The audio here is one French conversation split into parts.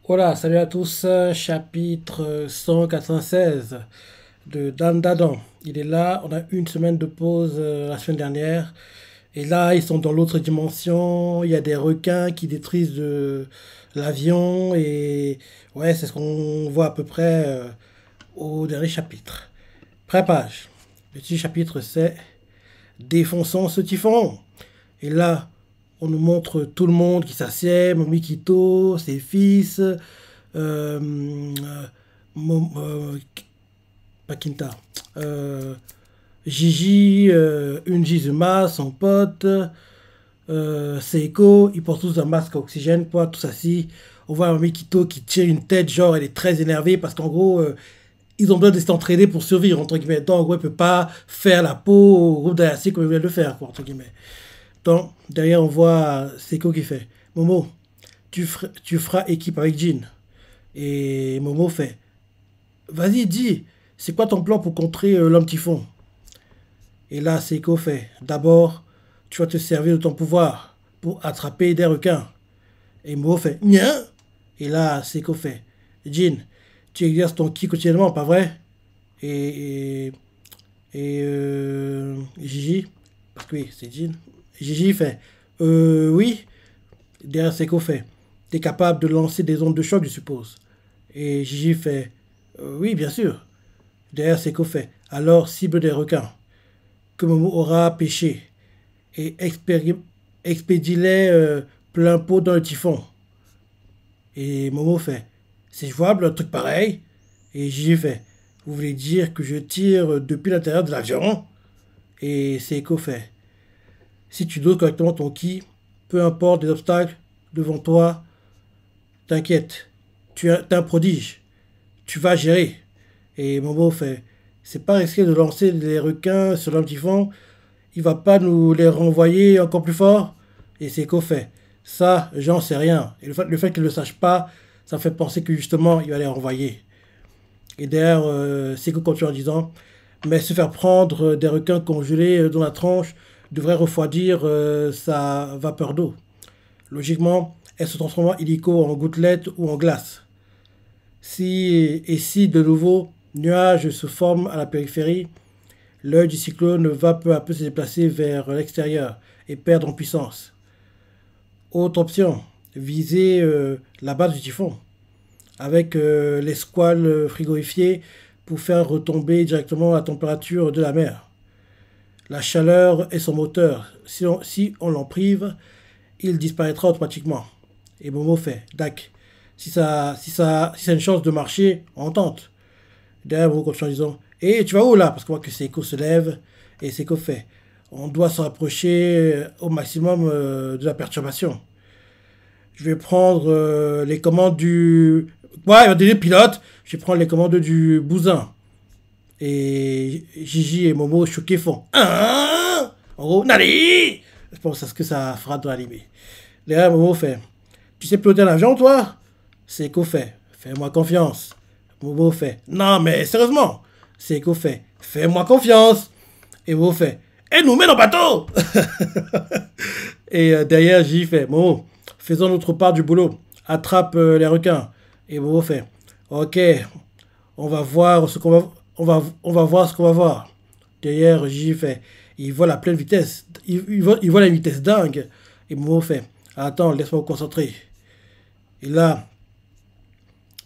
Voilà, salut à tous, chapitre 196 de Dan Dadan. Il est là, on a une semaine de pause la semaine dernière. Et là, ils sont dans l'autre dimension, il y a des requins qui détruisent l'avion. Et ouais, c'est ce qu'on voit à peu près au dernier chapitre. Pré-page. Le petit chapitre, c'est Défonçons ce typhon. Et là, on nous montre tout le monde qui s'assied, Momikito, ses fils, pas Kinta, euh, Gigi, Unjizuma, son pote, Seiko, ils portent tous un masque à oxygène, quoi, tous assis. On voit Momikito qui tire une tête, genre elle est très énervée parce qu'en gros, ils ont besoin de s'entraider pour survivre, entre guillemets. Donc, en gros, elle peut pas faire la peau au groupe d'Ayase comme ils voulaient le faire, quoi, entre guillemets. Donc, derrière, on voit Seiko qui fait Momo, tu feras équipe avec Jin. Et Momo fait Vas-y, dis, c'est quoi ton plan pour contrer l'homme typhon? Et là, Seiko fait D'abord, tu vas te servir de ton pouvoir pour attraper des requins. Et Momo fait Nya. Et là, Seiko fait Jin, tu exerces ton ki quotidiennement, pas vrai? Et, Gigi, parce que oui, c'est Jin. Gigi fait Oui. Derrière Seiko fait T'es capable de lancer des ondes de choc, je suppose. Et Gigi fait Oui, bien sûr. Derrière Seiko fait Alors cible des requins que Momo aura pêché et expédie-les plein pot dans le typhon. Et Momo fait C'est jouable un truc pareil? Et Gigi fait Vous voulez dire que je tire depuis l'intérieur de l'avion? Et Seiko fait Si tu doses correctement ton ki, peu importe les obstacles devant toi, t'inquiète, t'es un prodige, tu vas gérer. Et Momo fait, c'est pas risqué de lancer les requins sur l'homme typhon, il va pas nous les renvoyer encore plus fort? Et Seiko fait, ça, j'en sais rien. Et le fait qu'il ne le sache pas, ça me fait penser que justement, il va les renvoyer. Et derrière, Seiko continue en disant, mais se faire prendre des requins congelés dans la tranche devrait refroidir sa vapeur d'eau. Logiquement, elle se transforme illico en gouttelettes ou en glace. Si de nouveau nuages se forment à la périphérie, l'œil du cyclone va peu à peu se déplacer vers l'extérieur et perdre en puissance. Autre option, viser la base du typhon avec les squales frigorifiées pour faire retomber directement la température de la mer. La chaleur est son moteur. Si on l'en prive, il disparaîtra automatiquement. Et Momo fait, Dac, si ça a une chance de marcher, on tente. Derrière, Momo continue en disant, et tu vas où là? Parce qu'on voit que Seiko se lève, et Seiko fait, on doit se rapprocher au maximum de la perturbation. Je vais prendre les commandes du... Ouais, il va donner pilote. Je vais prendre les commandes du bousin. Et Gigi et Momo choqués font ah. En gros, Nani. Je pense à ce que ça fera dans l'animé. Derrière, Momo fait Tu sais piloter un avion, toi? Seiko fait Fais-moi confiance. Momo fait Non, mais sérieusement. Seiko fait Fais-moi confiance. Et Momo fait Et nous mène en bateau. Et derrière, Gigi fait Momo, faisons notre part du boulot. Attrape les requins. Et Momo fait Ok, on va voir ce qu'on va, on va voir ce qu'on va voir. Derrière, Gigi fait, il vole à pleine vitesse. Il vole à une vitesse dingue. Et Momo fait, attends, laisse-moi me concentrer. Et là,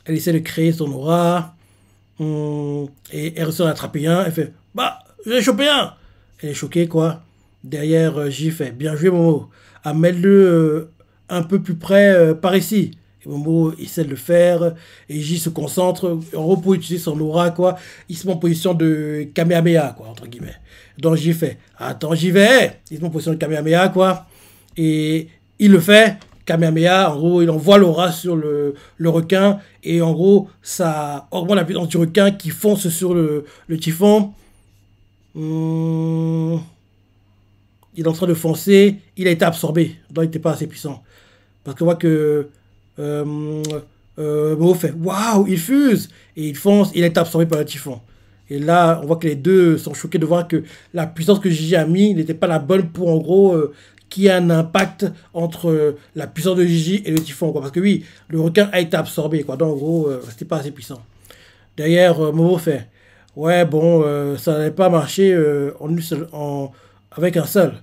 elle essaie de créer son aura. Et elle réussit à en attraper un. Elle fait, bah, j'ai chopé un. Elle est choquée, quoi. Derrière, Gigi fait, bien joué, Momo. Amène-le un peu plus près par ici. Et Momo essaie de le faire, et J se concentre, en gros pour utiliser son aura, quoi, il se met en position de Kamehameha, quoi, entre guillemets. Donc J fait, attends, j'y vais, il se met en position de Kamehameha, quoi, et il le fait, Kamehameha, en gros, il envoie l'aura sur le requin, et en gros, ça augmente la puissance du requin qui fonce sur le typhon. Il est en train de foncer, il a été absorbé, donc il n'était pas assez puissant. Parce qu'on voit que euh, Mo fait Waouh, il fuse! Et il fonce, il est absorbé par le typhon. Et là, on voit que les deux sont choqués de voir que la puissance que Gigi a mis n'était pas la bonne pour en gros qu'il y ait un impact entre la puissance de Gigi et le typhon, quoi. Parce que oui, le requin a été absorbé, quoi. Donc, en gros, c'était pas assez puissant. Derrière, Momo fait, ouais, bon, ça n'allait pas marcher avec un seul.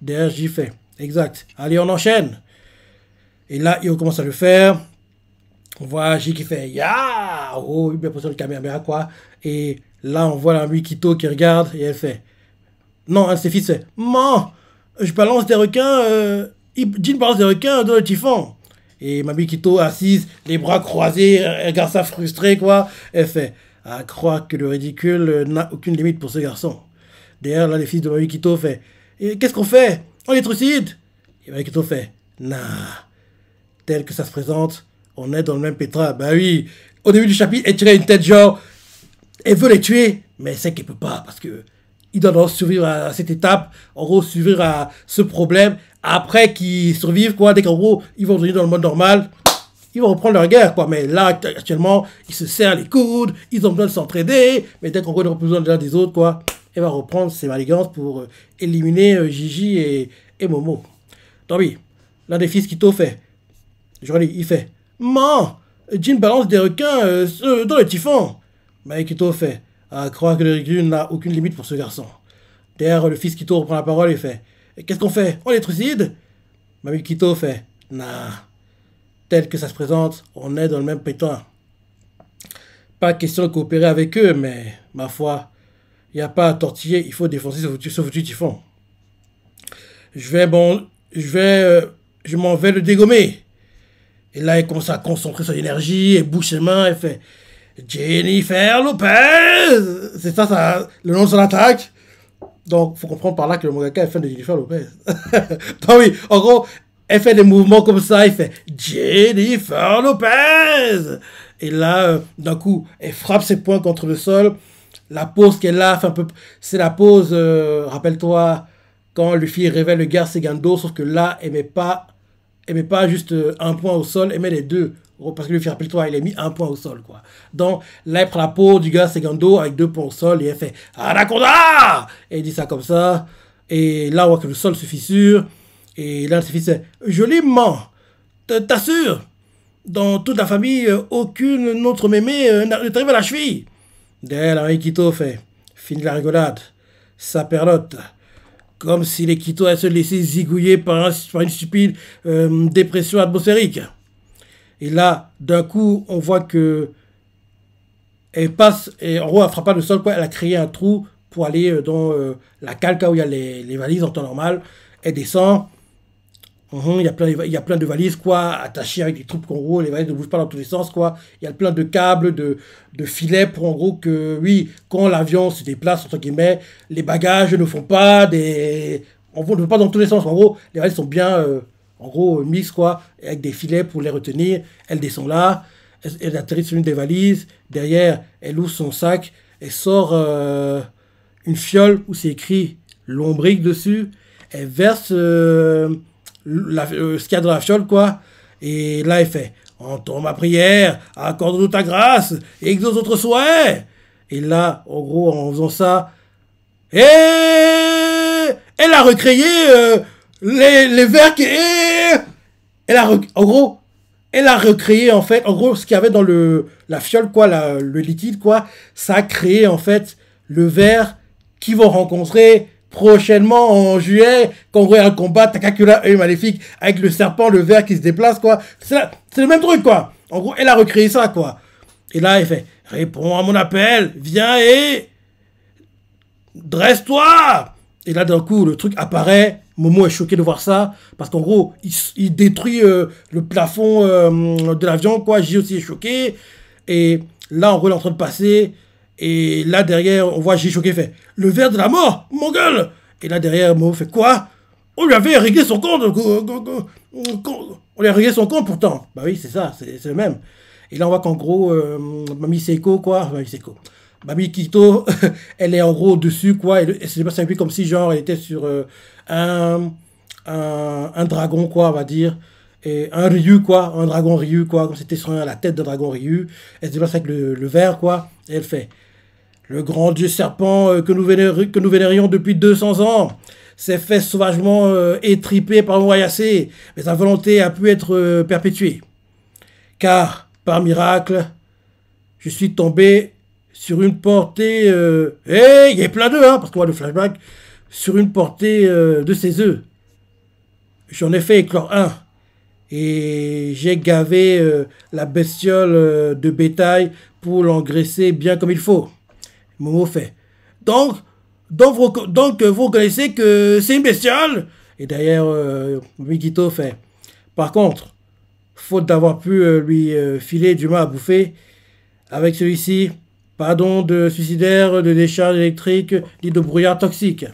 Derrière, Gigi fait, exact. Allez, on enchaîne. Et là, il commence à le faire. On voit Gigi qui fait, ya, oh, il met position de caméra, quoi. Et là, on voit la Mikito qui regarde et elle fait, non, un de ses fils fait, maman, je balance des requins, Jin balance des requins dans le typhon. Et Mamie Kito assise, les bras croisés, elle regarde ça frustrée, quoi. Elle fait, à croire que le ridicule n'a aucune limite pour ce garçon. Derrière, là, les fils de Mamie Kito fait, et qu'est-ce qu'on fait? On les trucide. Et Mamie Kito fait, nah, tel que ça se présente, on est dans le même pétrin. Bah oui, au début du chapitre, elle tirait une tête genre, elle veut les tuer, mais elle sait qu'elle peut pas, parce que ils doivent survivre à cette étape, en gros, survivre à ce problème. Après qu'ils survivent, quoi, dès qu'en gros, ils vont revenir dans le monde normal, ils vont reprendre leur guerre, quoi. Mais là, actuellement, ils se serrent les coudes, ils ont besoin de s'entraider, mais dès qu'en gros, ils ont besoin des autres, quoi, elle va reprendre ses manigances pour éliminer Gigi et Momo. Donc oui, l'un des fils Kito fait, je relis, il fait, maman, Jin balance des requins dans le typhon. Mais Kito fait, à croire que le ridicule n'a aucune limite pour ce garçon. Derrière, le fils Kito reprend la parole et fait, qu'est-ce qu'on fait? On les trucide? Mamie Kito fait, nah, tel que ça se présente, on est dans le même pétrin. Pas question de coopérer avec eux, mais ma foi, il n'y a pas à tortiller, il faut défoncer ce foutu typhon. Je m'en vais le dégommer. Et là, il commence à concentrer son énergie, elle bouge ses mains, elle fait Jennifer Lopez. C'est ça, le nom de son attaque. Donc, faut comprendre par là que le mangaka est fan de Jennifer Lopez. Donc oui, en gros, elle fait des mouvements comme ça, elle fait Jennifer Lopez. Et là, d'un coup, elle frappe ses poings contre le sol. La pose qu'elle a, c'est la pose, rappelle-toi, quand Luffy révèle le Gear Segando, sauf que là, elle met pas juste un point au sol, elle met les deux. Parce que Luffy, rappelle-toi, il a mis un point au sol, quoi. Donc, là, elle prend la pose du Gear Segando avec 2 points au sol et elle fait Anaconda! Et elle dit ça comme ça. Et là, on voit que le sol se fissure. Et là, elle se fissure. Joliment, t'assures, dans toute la famille, aucune autre mémé ne t'arrive à la cheville. Derrière, la Kito fait fini la rigolade. Ça perlote. Comme si les Kito allaient se laisser zigouiller par une stupide dépression atmosphérique. Et là, d'un coup, on voit que elle passe, et en gros, elle frappe pas le sol, quoi. Elle a créé un trou pour aller dans la cale où il y a les valises en temps normal. Elle descend. Il y a plein de valises, quoi, attachées avec des troupes, en gros, les valises ne bougent pas dans tous les sens, quoi. Il y a plein de câbles, de filets pour, en gros, que, oui, quand l'avion se déplace, entre guillemets, les bagages ne font pas on ne va pas dans tous les sens. En gros, les valises sont bien, en gros, mixtes, quoi, avec des filets pour les retenir. Elle descend là, elle atterrit sur une des valises. Derrière, elle ouvre son sac, elle sort une fiole où c'est écrit lombric dessus. Elle verse ce qu'il y a dans la fiole, quoi. Et là, elle fait entends ma prière, accorde-nous ta grâce et exauce notre souhait. Et là, en gros, en faisant ça, et elle a recréé les vers qui. En gros, elle a recréé, en fait, en gros, ce qu'il y avait dans la fiole, quoi, le liquide, quoi. Ça a créé, en fait, le ver qu'ils vont rencontrer prochainement en juillet, quand on voit un combat Takakura œil maléfique avec le serpent, le ver qui se déplace, quoi. C'est le même truc, quoi. En gros, elle a recréé ça, quoi. Et là, elle fait réponds à mon appel, viens et dresse-toi. Et là, d'un coup, le truc apparaît. Momo est choqué de voir ça, parce qu'en gros, il détruit le plafond de l'avion, quoi. J aussi est choqué. Et là, en gros, il est en train de passer. Et là, derrière, on voit J choqué fait le ver de la mort, mon gueule. Et là, derrière, Momo fait quoi? On lui avait réglé son compte. On lui a réglé son compte pourtant. Bah oui, c'est ça, c'est le même. Et là, on voit qu'en gros, Mamie Seiko, quoi. Mamie Seiko. Mamie Kito, elle est en gros dessus, quoi. Elle se déplace avec lui comme si, genre, elle était sur un dragon, quoi, on va dire. Et un Ryu, quoi. Un dragon Ryu, quoi. Comme c'était sur la tête d'un dragon Ryu. Elle se déplace avec le ver, quoi. Et elle fait le grand dieu serpent que nous vénérions depuis 200 ans. s'est fait sauvagement étriper par Wayasé, mais sa volonté a pu être perpétuée. Car, par miracle, je suis tombé sur une portée... il y a plein d'œufs, hein, parce qu'on voit le flashback, sur une portée de ses œufs. J'en ai fait éclore un. Et j'ai gavé la bestiole de bétail pour l'engraisser bien comme il faut. Momo fait. Donc vous reconnaissez que c'est une bestiole? Et d'ailleurs, Mikito fait. Par contre, faute d'avoir pu lui filer du mal à bouffer, avec celui-ci, pas d'onde suicidaire, de décharge électrique, ni de brouillard toxique.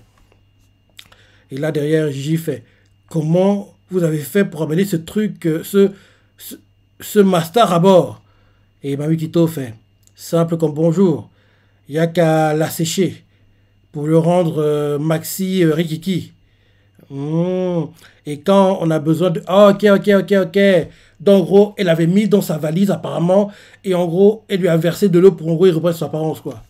Et là derrière, Gigi fait. Comment vous avez fait pour amener ce truc, ce master à bord? Et Mikito fait. Simple comme bonjour. Il n'y a qu'à l'assécher pour le rendre maxi rikiki. Et quand on a besoin de... Oh, ok. Donc, en gros, elle avait mis dans sa valise, apparemment, et en gros, elle lui a versé de l'eau pour, en gros, il reprenne son apparence, quoi.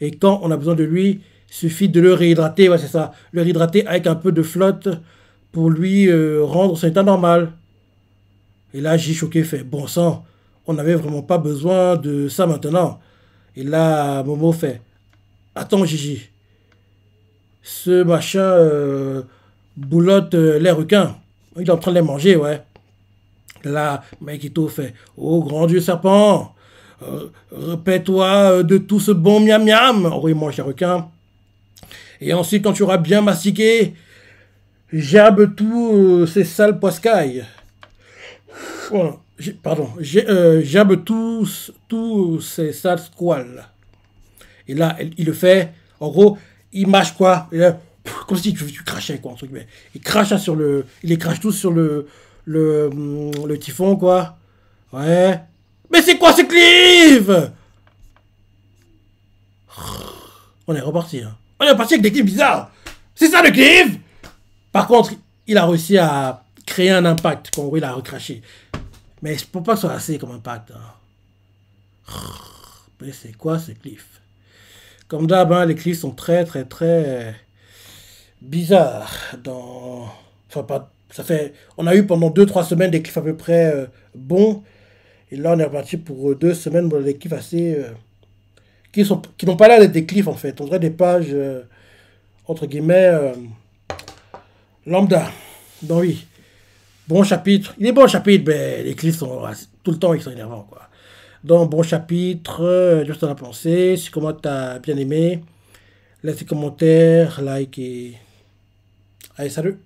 Et quand on a besoin de lui, il suffit de le réhydrater, ouais, c'est ça. Le réhydrater avec un peu de flotte pour lui rendre son état normal. Et là, j'ai choqué, fait, bon sang, on n'avait vraiment pas besoin de ça maintenant. Et là, Momo fait, attends, Gigi, ce machin boulotte les requins. Il est en train de les manger, ouais. Là, Mikito fait, oh grand Dieu serpent, répète-toi de tout ce bon miam miam. En gros, il mange les requins. Et ensuite, quand tu auras bien mastiqué, gerbe tous ces sales poiscailles. Voilà. Pardon, gerbe tous ces sales squales. Et là, il le fait. En gros, il mâche quoi? Comme si tu crachais, quoi, entre guillemets. Il crache sur le... Il les crache tous sur le typhon, quoi. Ouais. Mais c'est quoi ce clive? On est reparti, hein. On est reparti avec des clives bizarres. C'est ça le clive? Par contre, il a réussi à créer un impact. Quand il a recraché. Mais je ne pense pas que ce soit assez comme impact. Hein. Mais c'est quoi ce cliff? Comme d'hab, hein, les cliffs sont très bizarres. Enfin, pas... Ça fait... On a eu pendant 2-3 semaines des cliffs à peu près bons. Et là, on est reparti pour 2 semaines pour des cliffs assez... qui n'ont pas l'air d'être des cliffs, en fait. On dirait des pages, entre guillemets, lambda. Donc oui. Bon chapitre. Il est bon chapitre, mais les clips sont tout le temps ils sont énervants, quoi. Donc bon chapitre, juste à penser. Si comment t'as bien aimé, laisse des commentaires, like et... Allez, salut!